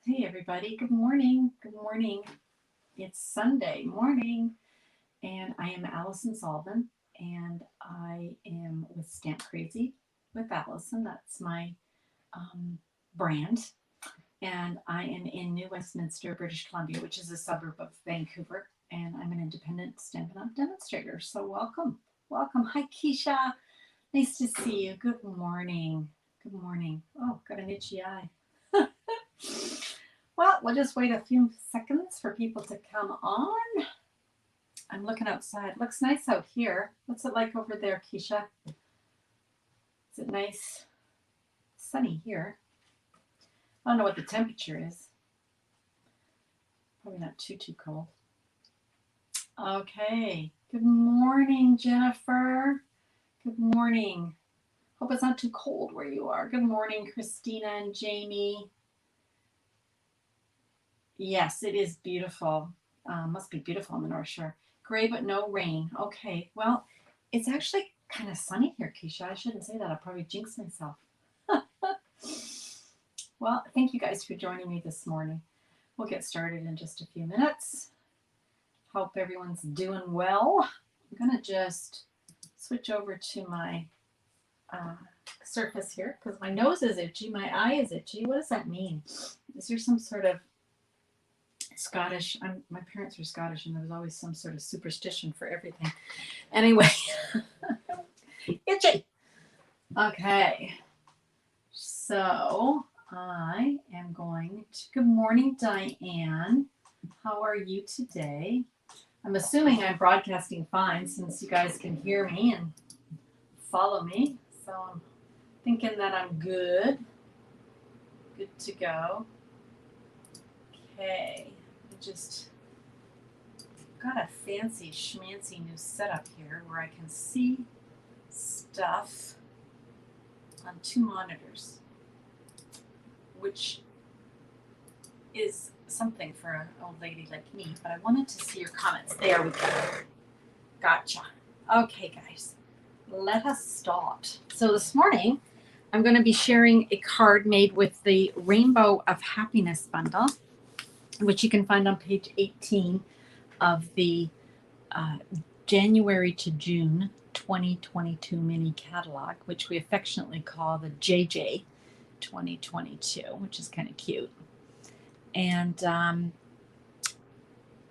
Hey everybody, good morning. Good morning. It's Sunday morning and I am Allison Sullivan and I am with Stamp Crazy with Allison. That's my brand. And I am in New Westminster, British Columbia, which is a suburb of Vancouver. And I'm an independent Stampin' Up! Demonstrator. So welcome. Welcome. Hi Keisha. Nice to see you. Good morning. Good morning. Oh, got an itchy eye. Well, we'll just wait a few seconds for people to come on. I'm looking outside. Looks nice out here. What's it like over there, Keisha? Is it nice? Sunny here. I don't know what the temperature is. Probably not too cold. Okay. Good morning, Jennifer. Good morning. Hope it's not too cold where you are. Good morning, Christina and Jamie. Yes, it is beautiful. Must be beautiful on the North Shore. Gray, but no rain. Okay, well, it's actually kind of sunny here, Keisha. I shouldn't say that. I'll probably jinx myself. Well, thank you guys for joining me this morning. We'll get started in just a few minutes. Hope everyone's doing well. I'm going to just switch over to my surface here because my nose is itchy. My eye is itchy. What does that mean? Is there some sort of Scottish? My parents were Scottish, and there was always some sort of superstition for everything. Anyway, itchy. Okay, so I am going to. Good morning, Diane. How are you today? I'm assuming I'm broadcasting fine since you guys can hear me and follow me. So I'm thinking that I'm good to go. Okay. Just got a fancy schmancy new setup here where I can see stuff on two monitors, which is something for an old lady like me, but I wanted to see your comments. There we go. Gotcha. Okay, guys, let us start. So this morning, I'm going to be sharing a card made with the Rainbow of Happiness bundle, which you can find on page 18 of the January to June 2022 mini catalog, which we affectionately call the JJ 2022, which is kind of cute. And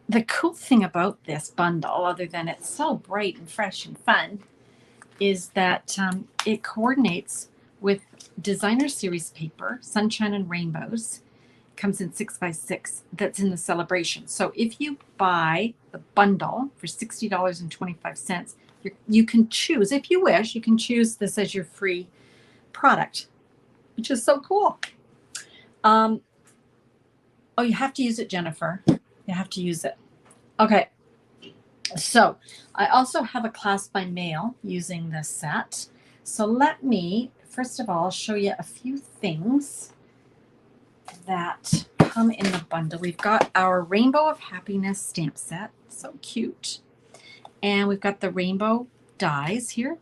the cool thing about this bundle, other than it's so bright and fresh and fun, is that it coordinates with designer series paper, Sunshine and Rainbows. Comes in 6x6 that's in the celebration. So if you buy the bundle for $60.25, you can choose, if you wish, you can choose this as your free product, which is so cool. Oh, you have to use it, Jennifer. You have to use it. Okay. So I also have a class by mail using this set. So let me, first of all, show you a few things that come in the bundle. We've got our Rainbow of Happiness stamp set, so cute. And we've got the rainbow dies here,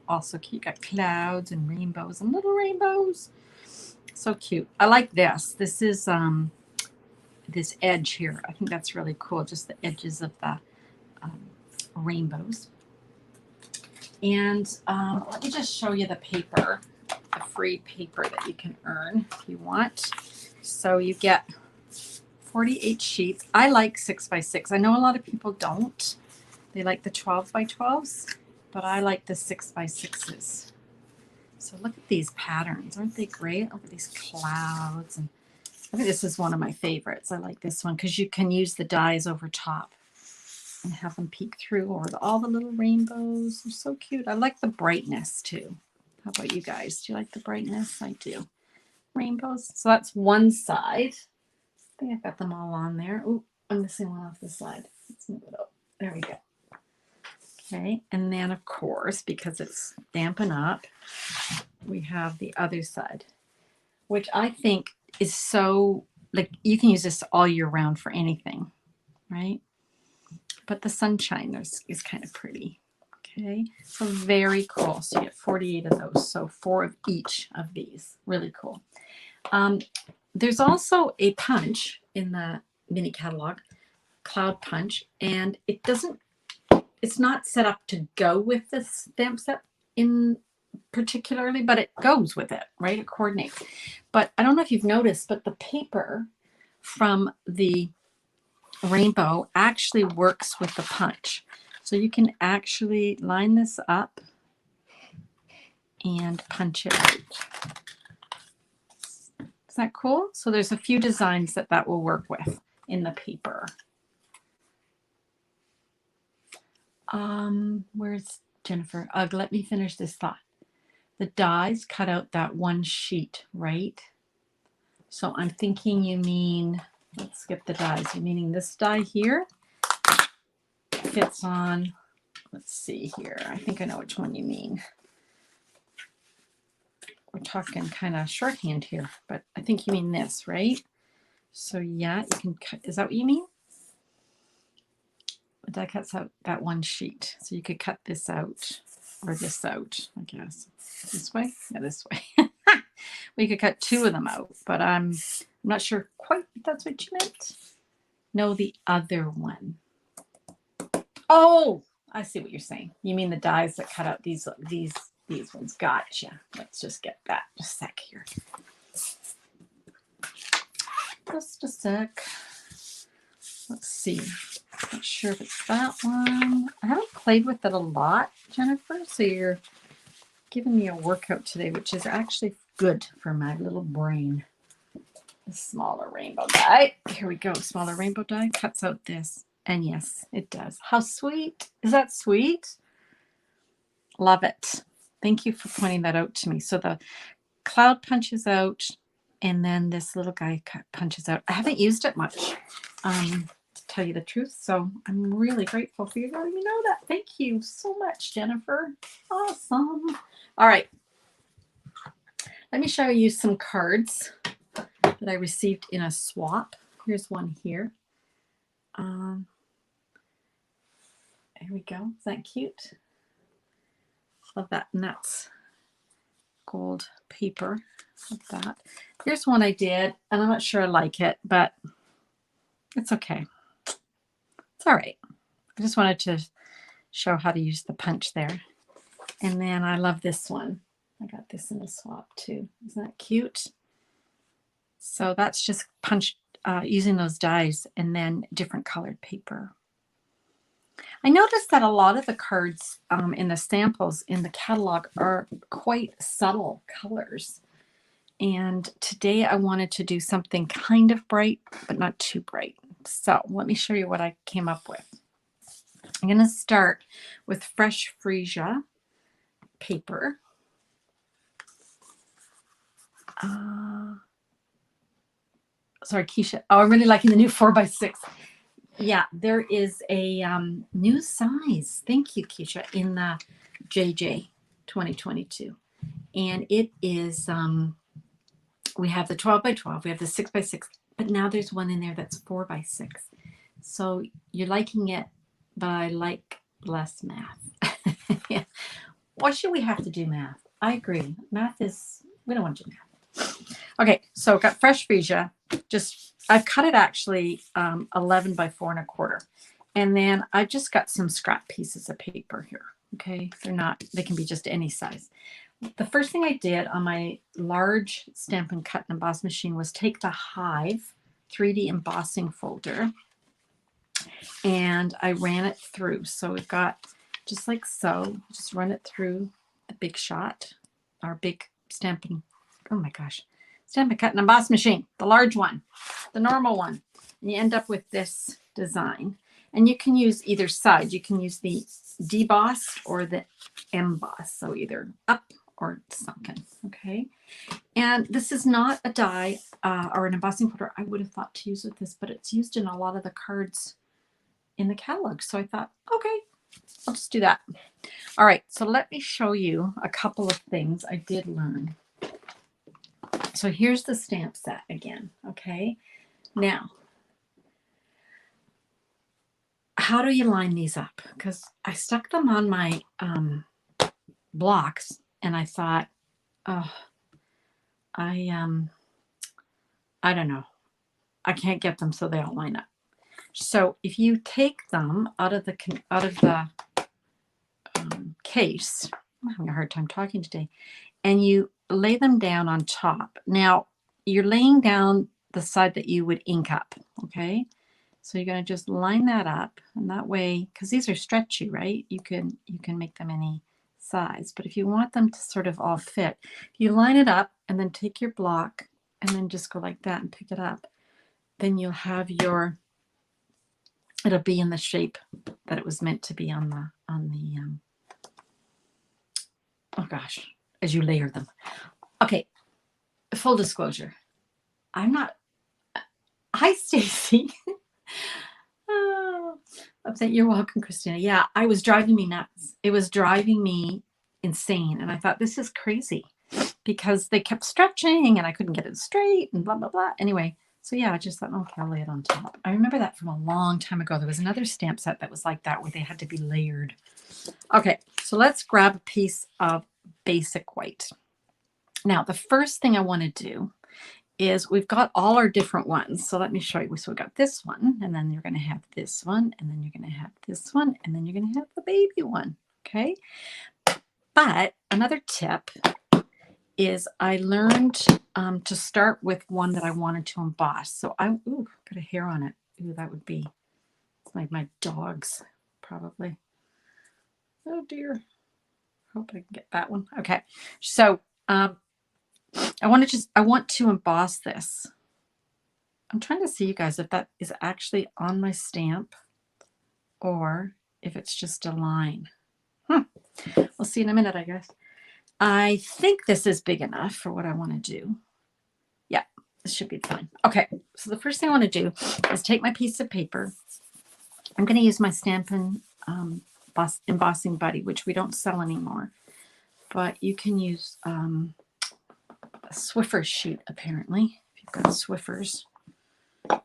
also cute. Got clouds and rainbows and little rainbows, so cute. I like this. This is this edge here. I think that's really cool, just the edges of the rainbows. And let me just show you the paper, the free paper that you can earn if you want. So you get 48 sheets. I like 6x6. I know a lot of people don't. They like the 12x12s, but I like the 6x6s. So look at these patterns. Aren't they great? Look at these clouds. And I think this is one of my favorites. I like this one because you can use the dies over top and have them peek through over all the little rainbows. They're so cute. I like the brightness too. How about you guys? Do you like the brightness? I do. Rainbows. So that's one side. I think I've got them all on there. Oh, I'm missing one off the side. Let's move it up. There we go. Okay, and then of course, because it's Stampin' Up, we have the other side, which I think is so, like, you can use this all year round for anything, right? But the sunshine is kind of pretty. Okay, so very cool. So you get 48 of those, so 4 of each of these. Really cool. there's also a punch in the mini catalog, Cloud Punch, and it's not set up to go with the stamp set in particularly, but it goes with it, right? It coordinates. But I don't know if you've noticed, but the paper from the rainbow actually works with the punch. So you can actually line this up and punch it out. Isn't that cool? So there's a few designs that will work with in the paper. Where's Jennifer? Let me finish this thought. The dies cut out that one sheet, right? So I'm thinking you mean, let's skip the dies. You're meaning this die here fits on, let's see here. I think I know which one you mean. We're talking kind of shorthand here, but I think you mean this, right? So yeah, you can cut, is that what you mean? The die cuts out that one sheet. So you could cut this out or this out, I guess. This way? Yeah, this way. We could cut two of them out, but I'm not sure quite if that's what you meant. No, the other one. Oh, I see what you're saying. You mean the dies that cut out these ones. Gotcha. Let's just get that. Just a sec here. Just a sec. Let's see. Not sure if it's that one. I haven't played with it a lot, Jennifer, so you're giving me a workout today, which is actually good for my little brain. The smaller rainbow die. Here we go. Smaller rainbow die cuts out this. And yes, it does. How sweet. Is that sweet? Love it. Thank you for pointing that out to me. So the cloud punches out, and then this little guy punches out. I haven't used it much, to tell you the truth. So I'm really grateful for you letting me know that. Thank you so much, Jennifer. Awesome. All right. Let me show you some cards that I received in a swap. Here's one here. Here we go. Is that cute? Love that nuts gold paper. Love that. Here's one I did, and I'm not sure I like it, but it's okay. It's all right. I just wanted to show how to use the punch there. And then I love this one. I got this in the swap too. Isn't that cute? So that's just punched using those dies and then different colored paper. I noticed that a lot of the cards in the samples in the catalog are quite subtle colors. And today I wanted to do something kind of bright, but not too bright. So let me show you what I came up with. I'm going to start with fresh freesia paper. Sorry, Keisha. Oh, I'm really liking the new 4x6. Yeah, there is a new size. Thank you, Keisha, in the JJ 2022. And it is, we have the 12x12, we have the 6x6, but now there's one in there that's 4x6. So you're liking it, but I like less math. Yeah. Why should we have to do math? I agree. Math is, we don't want to do math. Okay, so I've got fresh freesia. I've cut it actually 11 by 4 1/4. And then I've just got some scrap pieces of paper here. Okay, they can be just any size. The first thing I did on my large Stampin' Cut and Emboss machine was take the Hive 3D embossing folder and I ran it through. So we've got just like so, just run it through the Big Shot, our big Stampin', oh my gosh, Stampin' Cut and Emboss machine, the large one, the normal one. And you end up with this design. And you can use either side. You can use the deboss or the emboss. So either up or sunken, okay? And this is not a die or an embossing folder I would have thought to use with this, but it's used in a lot of the cards in the catalog. So I thought, okay, I'll just do that. All right, so let me show you a couple of things I did learn. So here's the stamp set again, okay? Now, how do you line these up? Because I stuck them on my blocks and I thought, oh, I I don't know. I can't get them so they all line up. So if you take them out of the case, I'm having a hard time talking today, and you lay them down on top. Now you're laying down the side that you would ink up, okay? So you're going to just line that up, and that way, because these are stretchy, right? You can make them any size, but if you want them to sort of all fit, you line it up and then take your block and then just go like that and pick it up. Then you'll have your, it'll be in the shape that it was meant to be on the oh gosh, as you layer them. Okay, full disclosure, I'm not, hi Stacy. Oh, upset. You're welcome, Christina. Yeah, I was driving me nuts. It was driving me insane. And I thought, this is crazy because they kept stretching and I couldn't get it straight and blah, blah, blah. Anyway, so yeah, I just thought, okay, I'll lay it on top. I remember that from a long time ago. There was another stamp set that was like that where they had to be layered. Okay, so let's grab a piece of basic white. Now, the first thing I want to do is we've got all our different ones. So let me show you. So we've got this one, and then you're going to have this one, and then you're going to have this one, and then you're going to have the baby one. Okay. But another tip is I learned to start with one that I wanted to emboss. So I got a hair on it. Ooh, that would be like my dog's probably. Oh dear. Hope I can get that one. Okay. So I want to emboss this. I'm trying to see, you guys, if that is actually on my stamp or if it's just a line. We'll see in a minute, I guess. I think this is big enough for what I want to do. Yeah, this should be fine. Okay, so the first thing I want to do is take my piece of paper. I'm going to use my Stampin' Embossing Buddy, which we don't sell anymore. But you can use a Swiffer sheet, apparently, if you've got Swiffers. A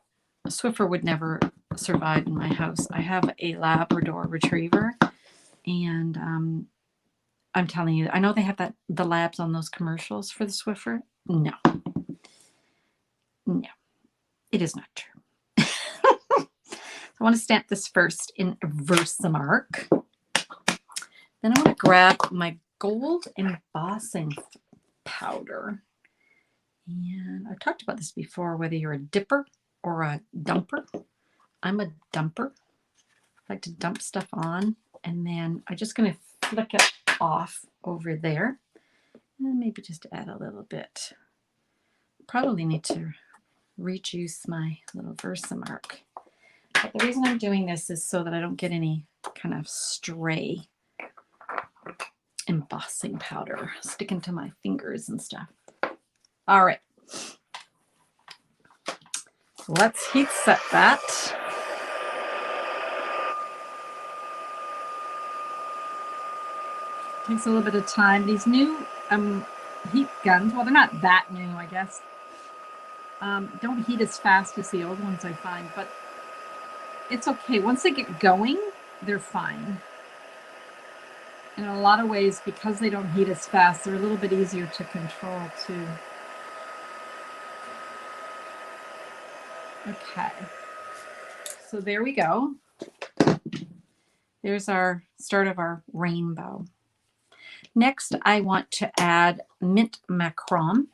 Swiffer would never survive in my house. I have a Labrador Retriever, and I'm telling you, I know they have the labs on those commercials for the Swiffer. No, it is not true. I want to stamp this first in Versamark. Then I want to grab my gold embossing powder. And I've talked about this before, whether you're a dipper or a dumper. I'm a dumper. I like to dump stuff on, and then I'm just going to flick it off over there. And maybe just add a little bit. Probably need to rejuice my little Versamark. But the reason I'm doing this is so that I don't get any kind of stray embossing powder sticking to my fingers and stuff. All right. Let's heat set that. Takes a little bit of time. These new heat guns, well, they're not that new, I guess. Don't heat as fast as the old ones, I find, but it's okay. Once they get going, they're fine. In a lot of ways, because they don't heat as fast, they're a little bit easier to control too. Okay, so there we go. There's our start of our rainbow. Next, I want to add mint macron.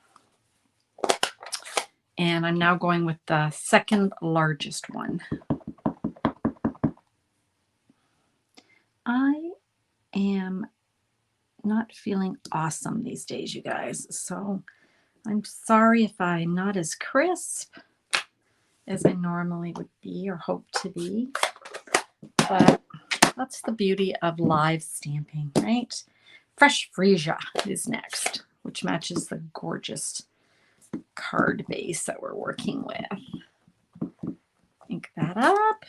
And I'm now going with the second largest one. I am not feeling awesome these days, you guys. So I'm sorry if I'm not as crisp as I normally would be or hope to be. But that's the beauty of live stamping, right? Fresh freesia is next, which matches the gorgeous card base that we're working with. Ink that up.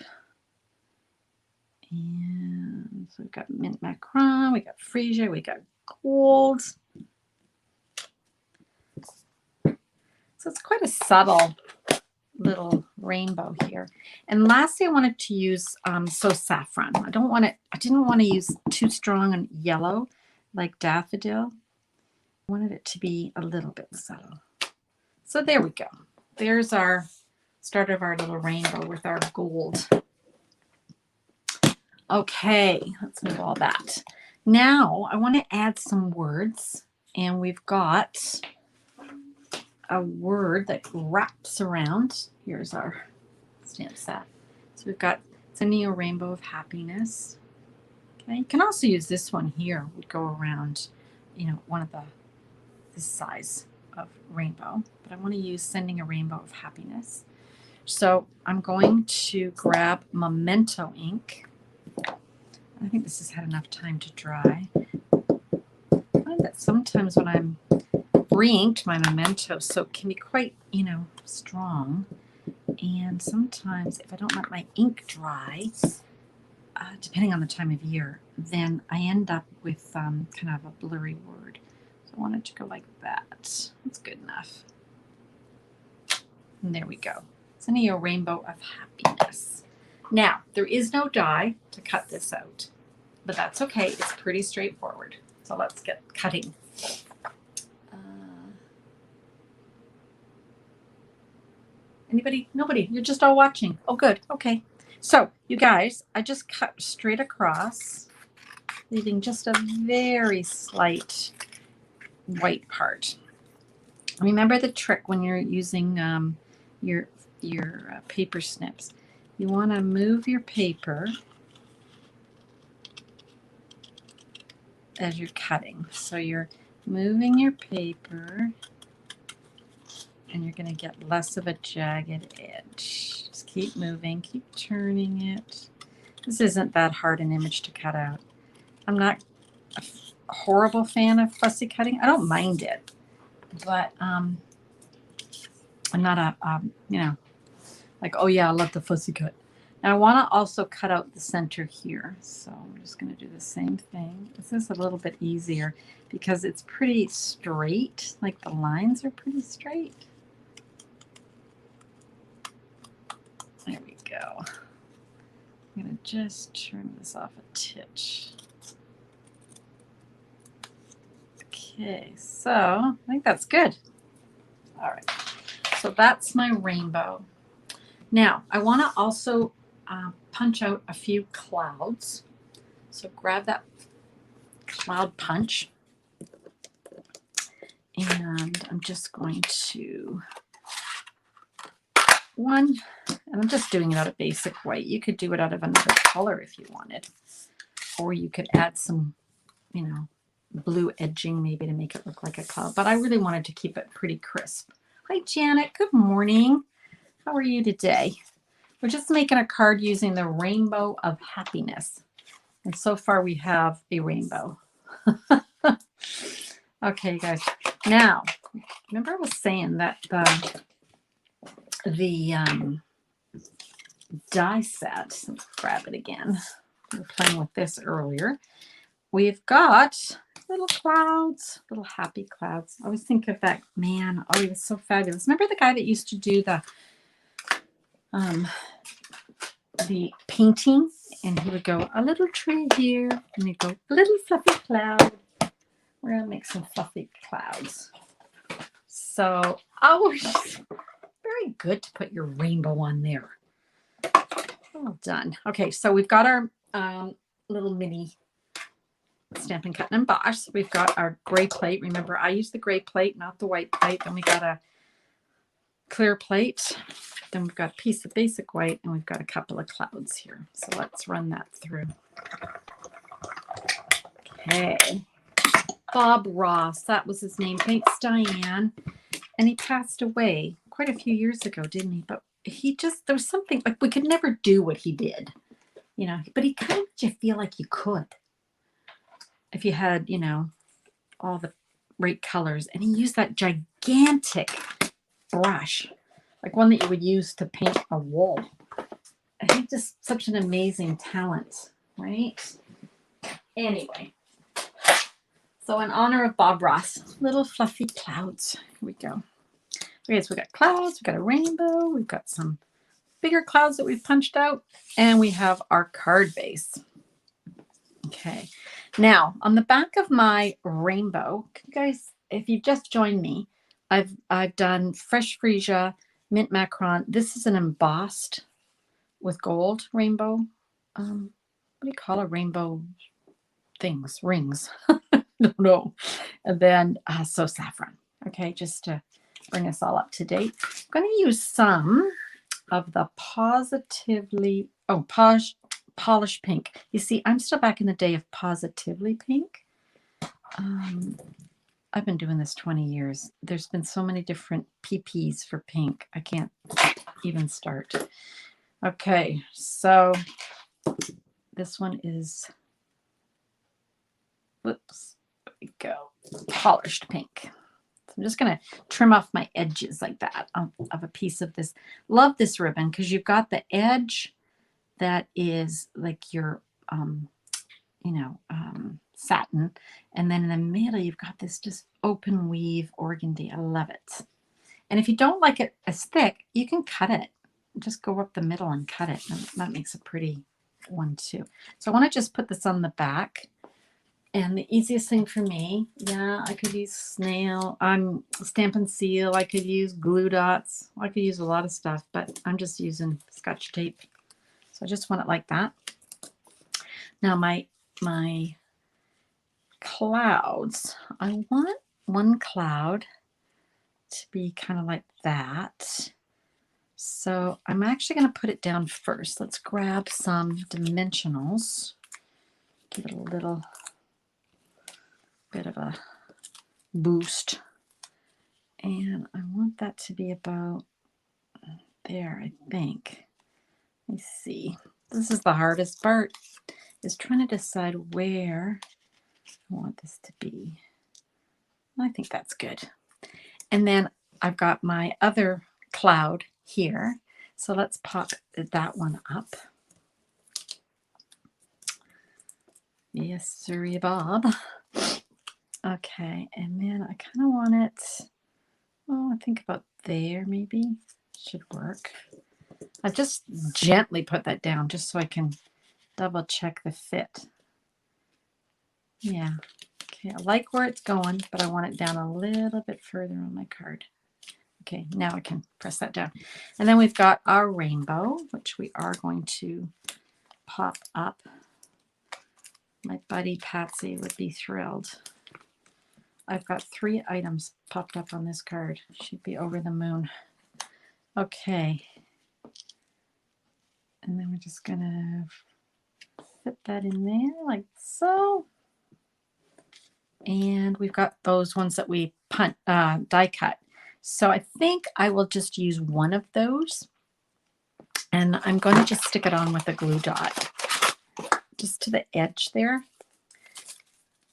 And so we've got mint macron, we got freesia, we got gold. So it's quite a subtle little rainbow here. And lastly, I wanted to use so saffron. I didn't want to use too strong and yellow like daffodil. I wanted it to be a little bit subtle. So there we go. there's our start of our little rainbow with our gold. Okay, let's move all that. Now I want to add some words, and we've got a word that wraps around. Here's our stamp set. So we've got sending you a rainbow of happiness. Okay, you can also use this one here. Would go around, one of this size of rainbow, but I want to use sending a rainbow of happiness. So I'm going to grab Memento ink. I think this has had enough time to dry. I find that sometimes when I'm re-inked my Memento, so it can be quite, strong. And sometimes if I don't let my ink dry, depending on the time of year, then I end up with kind of a blurry word. So I want it to go like that. That's good enough. And there we go. Sending you a rainbow of happiness. Now, there is no die to cut this out, but that's okay. It's pretty straightforward. So let's get cutting. Anybody? Nobody. You're just all watching. Oh, good. Okay. So, you guys, I just cut straight across, leaving just a very slight white part. Remember the trick when you're using your paper snips. You want to move your paper as you're cutting. So you're moving your paper and you're going to get less of a jagged edge. Just keep moving, keep turning it. This isn't that hard an image to cut out. I'm not a horrible fan of fussy cutting. I don't mind it, but I'm not like, oh yeah, I love the fussy cut. Now I want to also cut out the center here. So I'm just going to do the same thing. This is a little bit easier because it's pretty straight. Like the lines are pretty straight. There we go. I'm going to just trim this off a titch. Okay, so I think that's good. All right, so that's my rainbow. Now, I want to also punch out a few clouds. So grab that cloud punch. And I'm just going to, and I'm just doing it out of basic white. You could do it out of another color if you wanted. Or you could add some, blue edging maybe to make it look like a cloud. But I really wanted to keep it pretty crisp. Hi, Janet. Good morning. How are you today? We're just making a card using the rainbow of happiness. And so far we have a rainbow. Okay, you guys. Now, remember I was saying that the die set, let's grab it again. We were playing with this earlier. We've got little clouds, little happy clouds. I always think of that man. Oh, he was so fabulous. Remember the guy that used to do the painting, and he would go a little tree here, and he'd go a little fluffy cloud. We're gonna make some fluffy clouds. So, very good to put your rainbow on there. Well done. Okay, so we've got our little mini Stampin' Cut and Emboss. We've got our gray plate. Remember, I use the gray plate, not the white plate. Then we got a clear plate. Then we've got a piece of basic white, and we've got a couple of clouds here. So let's run that through. Okay. Bob Ross, that was his name. Thanks, Diane. And he passed away quite a few years ago, didn't he? But there was something, like we could never do what he did, but he kind of made you feel like you could. If you had, all the right colors. And he used that gigantic brush, like one that you would use to paint a wall. I think just such an amazing talent, right? Anyway, so in honor of Bob Ross, little fluffy clouds. Here we go. Okay, so we got clouds, we got a rainbow, we've got some bigger clouds that we've punched out, and we have our card base. Okay, now on the back of my rainbow, you guys, if you've just joined me, I've done fresh freesia mint macaron. This is an embossed with gold rainbow. What do you call a rainbow things? Rings. No. And then so saffron. Okay, just to bring us all up to date. I'm going to use some of the polished pink. You see, I'm still back in the day of positively pink. I've been doing this 20 years. There's been so many different PPs for pink. I can't even start. Okay, so this one is, whoops, there we go, polished pink. So I'm just going to trim off my edges like that of a piece of this. Love this ribbon because you've got the edge that is like your, satin. And then in the middle, you've got this just open weave organdy. I love it. And if you don't like it as thick, you can cut it. Just go up the middle and cut it. And that makes a pretty one too. So I want to just put this on the back. And the easiest thing for me, I could use Stamp and Seal. I could use glue dots. I could use a lot of stuff, but I'm just using Scotch tape. So I just want it like that. Now my clouds, I want one cloud to be kind of like that. So I'm actually going to put it down first. Let's grab some dimensionals. Give it a little bit of a boost. And I want that to be about there, I think. Let me see. This is the hardest part, is trying to decide where I want this to be. I think that's good. And then I've got my other cloud here. So let's pop that one up. Yes, sirree, Bob. Okay, and then I kind of want it, I think about there maybe. Should work. I've just gently put that down just so I can double check the fit. Yeah. Okay, I like where it's going, but I want it down a little bit further on my card. Okay, now I can press that down. And then we've got our rainbow, which we are going to pop up. My buddy Patsy would be thrilled. I've got 3 items popped up on this card. She'd be over the moon. Okay. And then we're just going to fit that in there like so. And we've got those ones that we die cut. So I think I will just use one of those. And I'm going to just stick it on with a glue dot. Just to the edge there.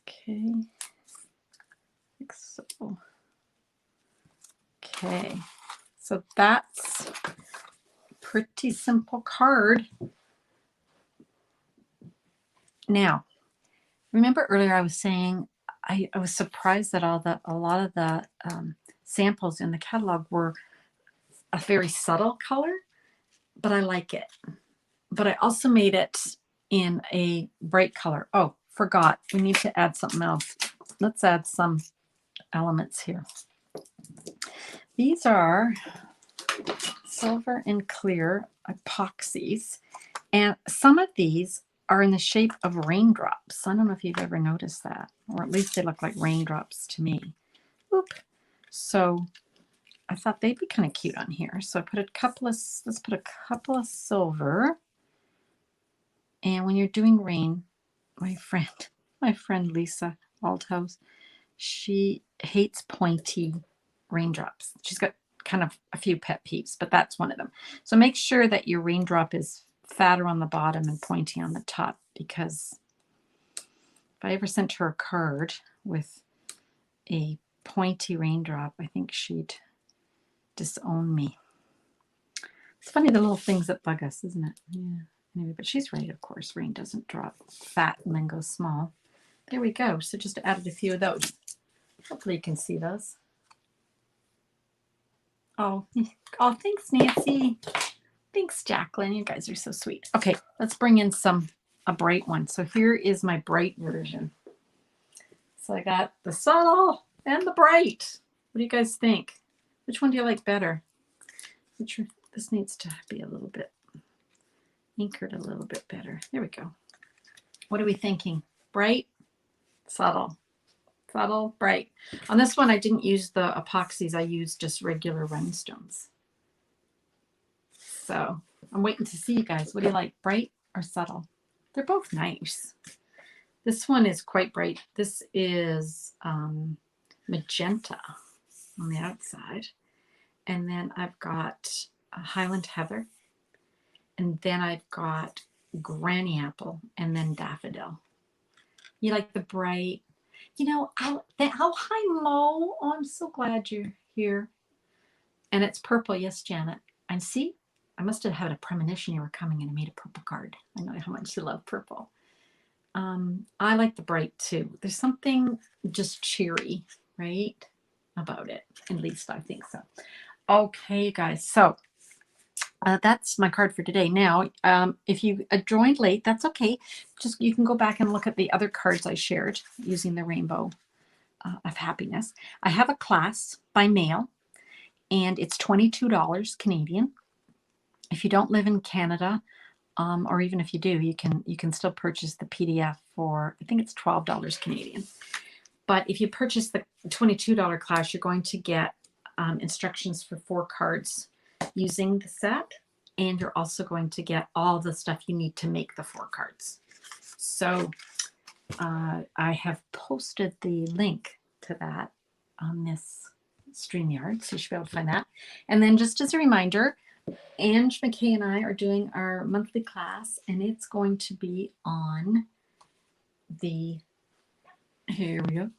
Okay. Like so. Okay. So that's a pretty simple card. Now, remember earlier I was saying I was surprised that a lot of the samples in the catalog were a very subtle color, but I like it. But I also made it in a bright color. Oh, forgot. We need to add something else. Let's add some elements here. These are silver and clear epoxies. And some of these are in the shape of raindrops. I don't know if you've ever noticed that, or at least they look like raindrops to me. Oop. So I thought they'd be kind of cute on here. So I put let's put a couple of silver. And when you're doing rain, my friend Lisa Althouse, she hates pointy raindrops. She's got kind of a few pet peeves, but that's one of them. So make sure that your raindrop is fatter on the bottom and pointy on the top, because if I ever sent her a card with a pointy raindrop, I think she'd disown me. It's funny, the little things that bug us, isn't it? Yeah. Anyway, but she's right, of course. Rain doesn't drop fat and then go small. There we go. So just added a few of those. Hopefully you can see those. Oh, thanks, Nancy. Thanks, Jacqueline. You guys are so sweet. Okay, let's bring in a bright one. So here is my bright version. So I got the subtle and the bright. What do you guys think? Which one do you like better? This needs to be a little bit anchored a little bit better. There we go. What are we thinking? Bright, subtle, subtle, bright. On this one, I didn't use the epoxies. I used just regular rhinestones. So I'm waiting to see you guys. What do you like, bright or subtle? They're both nice. This one is quite bright. This is magenta on the outside. And then I've got Highland Heather. And then I've got Granny Apple and then Daffodil. You like the bright? You know, hi Mo. Oh, I'm so glad you're here. And it's purple. Yes, Janet. And see, I must have had a premonition you were coming and I made a purple card. I know how much you love purple. I like the bright too. There's something just cheery, right, about it. At least I think so. Okay, guys. So that's my card for today. Now, if you joined late, that's okay. Just you can go back and look at the other cards I shared using the Rainbow of Happiness. I have a class by mail, and it's $22 Canadian. If you don't live in Canada, or even if you do, you can still purchase the PDF for, I think it's $12 Canadian. But if you purchase the $22 class, you're going to get instructions for 4 cards using the set, and you're also going to get all the stuff you need to make the 4 cards. So I have posted the link to that on this StreamYard, so you should be able to find that. And then just as a reminder, Ange McKay and I are doing our monthly class, and it's going to be on the, here we go,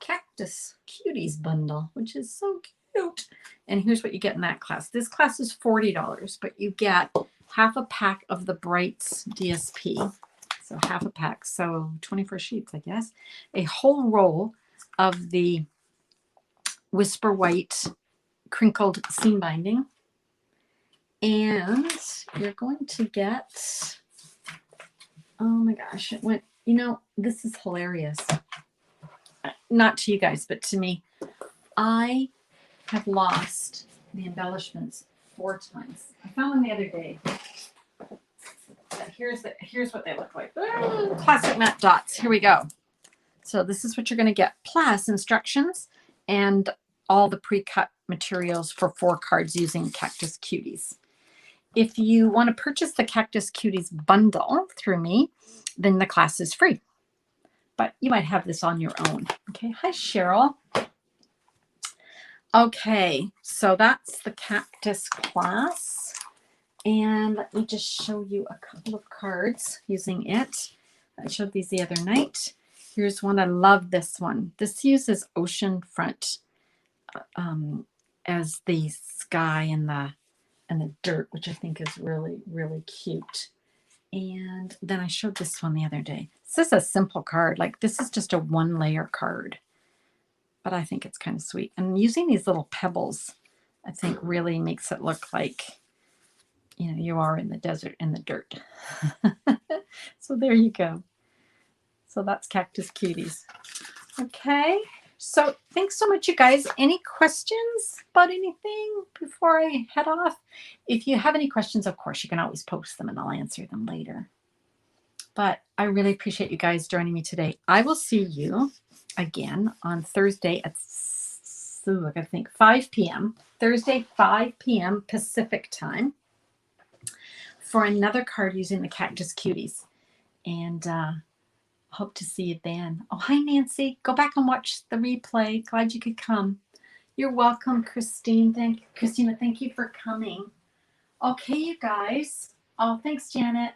Cactus Cuties bundle, which is so cute. And here's what you get in that class. This class is $40, but you get half a pack of the Brights DSP. So half a pack, so 24 sheets, I guess. A whole roll of the Whisper White crinkled seam binding. And you're going to get, oh my gosh, it went, you know, this is hilarious. Not to you guys, but to me. I have lost the embellishments 4 times. I found them the other day. Here's what they look like. Plastic matte dots. Here we go. So this is what you're going to get, plus instructions and all the pre-cut materials for 4 cards using Cactus Cuties. If you want to purchase the Cactus Cuties bundle through me, then the class is free. But you might have this on your own. Okay. Hi, Cheryl. Okay, so that's the Cactus class. And let me just show you a couple of cards using it. I showed these the other night. Here's one. I love this one. This uses ocean front as the sky and the dirt, which I think is really, really cute. And then I showed this one the other day. This is a simple card. Like, this is just a 1-layer card. But I think it's kind of sweet. And using these little pebbles, I think really makes it look like, you know, you are in the desert in the dirt. So there you go. So that's Cactus Cuties. Okay. So thanks so much, you guys. Any questions about anything before I head off? If you have any questions, of course, you can always post them and I'll answer them later. But I really appreciate you guys joining me today. I will see you again on Thursday at, I gotta think, 5 p.m. Thursday, 5 p.m. Pacific time for another card using the Cactus Cuties. And hope to see you then. Oh, hi, Nancy. Go back and watch the replay. Glad you could come. You're welcome, Christina. Thank you for coming. Okay, you guys. Oh, thanks, Janet.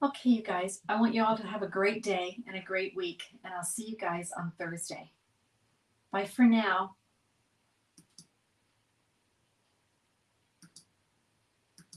Okay, you guys. I want you all to have a great day and a great week. And I'll see you guys on Thursday. Bye for now.